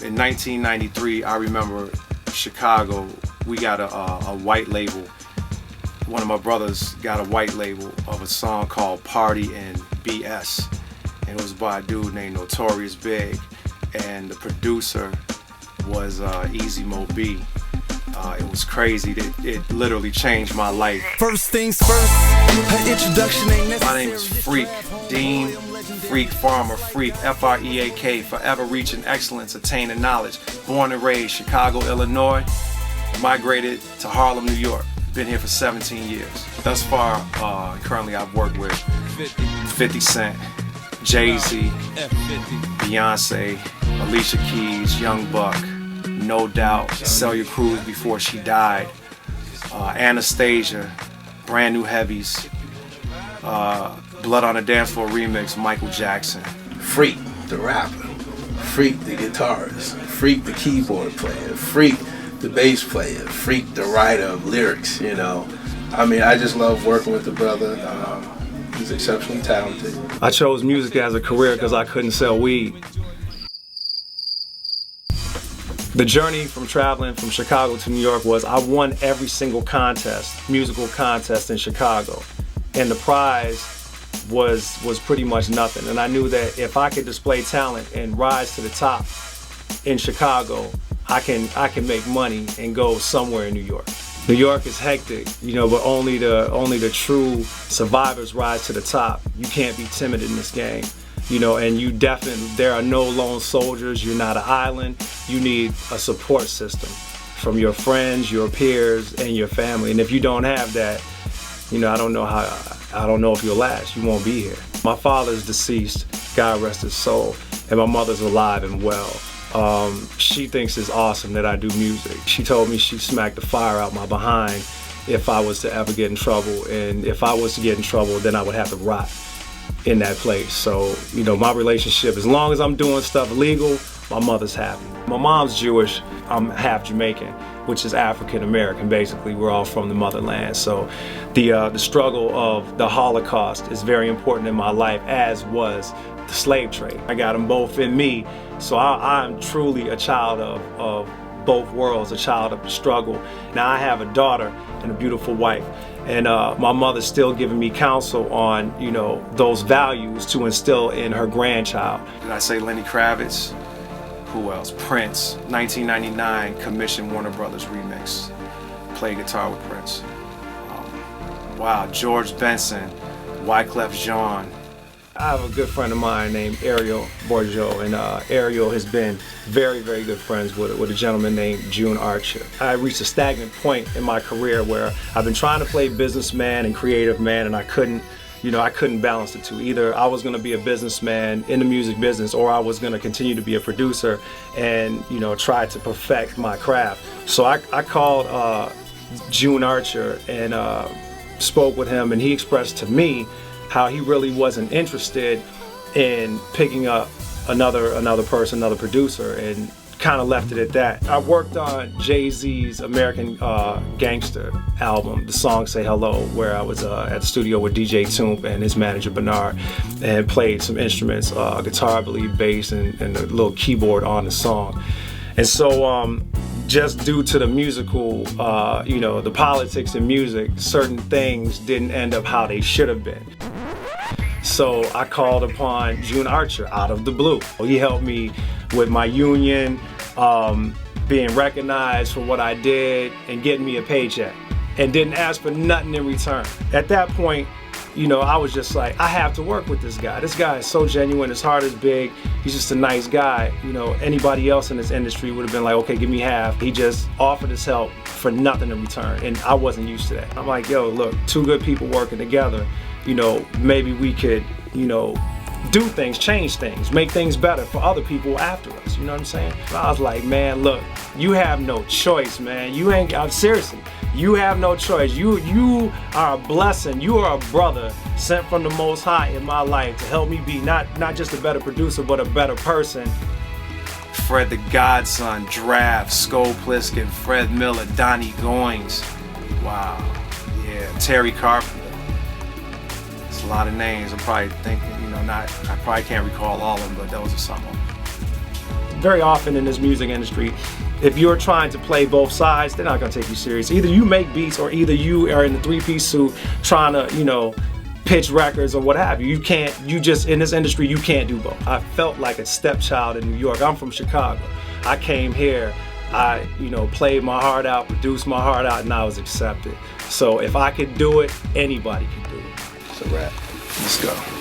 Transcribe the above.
in 1993, I remember Chicago, we got a white label. One of my brothers got a white label of a song called Party and BS. And it was by a dude named Notorious Big. And the producer was Easy Mo B. It was crazy. It literally changed my life. First things first, her introduction ain't necessary. My name is F.R.E.A.K, Dean, Freak, Farmer, F.R.E.A.K, F.R.E.A.K, forever reaching excellence, attaining knowledge. Born and raised Chicago, Illinois, migrated to Harlem, New York. Been here for 17 years. Thus far, currently I've worked with 50 Cent, Jay-Z, Beyonce, Alicia Keys, Young Buck, No Doubt, Celia Cruz before she died, Anastasia, Brand New Heavies, Blood on the Dance Floor remix, Michael Jackson. Freak the rapper, Freak the guitarist, Freak the keyboard player, Freak the bass player, Freak the writer of lyrics, you know. I mean, I just love working with the brother. He's exceptionally talented. I chose music as a career because I couldn't sell weed. The journey from traveling from Chicago to New York was I won every single contest, musical contest in Chicago. And the prize was pretty much nothing. And I knew that if I could display talent and rise to the top in Chicago, I can make money and go somewhere in New York. New York is hectic, you know, but only the true survivors rise to the top. You can't be timid in this game. You know, and there are no lone soldiers. You're not an island. You need a support system from your friends, your peers, and your family. And if you don't have that, you know, I don't know if you'll last. You won't be here. My father's deceased, God rest his soul, and my mother's alive and well. She thinks it's awesome that I do music. She told me she'd smack the fire out my behind if I was to ever get in trouble. And if I was to get in trouble, then I would have to rot in that place. So, you know, my relationship, as long as I'm doing stuff legal, my mother's happy. My mom's Jewish, I'm half Jamaican, which is African American. Basically, we're all from the motherland. So the struggle of the Holocaust is very important in my life, as was the slave trade. I got them both in me. So I'm truly a child of both worlds, a child of the struggle. Now I have a daughter and a beautiful wife. And my mother's still giving me counsel on, you know, those values to instill in her grandchild. Did I say Lenny Kravitz? Who else? Prince, 1999 commissioned Warner Brothers remix. Played guitar with Prince. Wow, George Benson, Wyclef Jean. I have a good friend of mine named Ariel Bourgeau, and Ariel has been very, very good friends with a gentleman named June Archer. I reached a stagnant point in my career where I've been trying to play businessman and creative man, and I couldn't balance the two. Either I was going to be a businessman in the music business, or I was going to continue to be a producer and, you know, try to perfect my craft. So I called June Archer and spoke with him, and he expressed to me how he really wasn't interested in picking up another person, another producer, and kind of left it at that. I worked on Jay-Z's American Gangster album, the song Say Hello, where I was at the studio with DJ Toomp and his manager Bernard, and played some instruments, guitar, I believe, bass, and a little keyboard on the song. And so just due to the musical, you know, the politics in music, certain things didn't end up how they should have been. So I called upon June Archer out of the blue. He helped me with my union, being recognized for what I did, and getting me a paycheck, and didn't ask for nothing in return. At that point, you know, I was just like, I have to work with this guy. This guy is so genuine, his heart is big, he's just a nice guy. You know, anybody else in this industry would have been like, okay, give me half. He just offered his help for nothing in return, and I wasn't used to that. I'm like, yo, look, two good people working together, you know, maybe we could, you know, do things, change things, make things better for other people after us, you know what I'm saying? I was like, man, look, you have no choice, man. Seriously, you have no choice. You are a blessing. You are a brother sent from the Most High in my life to help me be not just a better producer, but a better person. Fred the Godson, Draft, Sko Plissken, Fred Miller, Donnie Goines. Wow, yeah, Terry Carpenter. It's a lot of names. I'm probably thinking, you know, I probably can't recall all of them, but those are some of them. very often in this music industry, if you're trying to play both sides, they're not gonna take you serious. Either you make beats or either you are in the three-piece suit trying to, you know, pitch records or what have you. You just, in this industry, you can't do both. I felt like a stepchild in New York. I'm from Chicago. I came here, I, you know, played my heart out, produced my heart out, and I was accepted. So if I could do it, anybody can do it. It's a wrap. Let's go.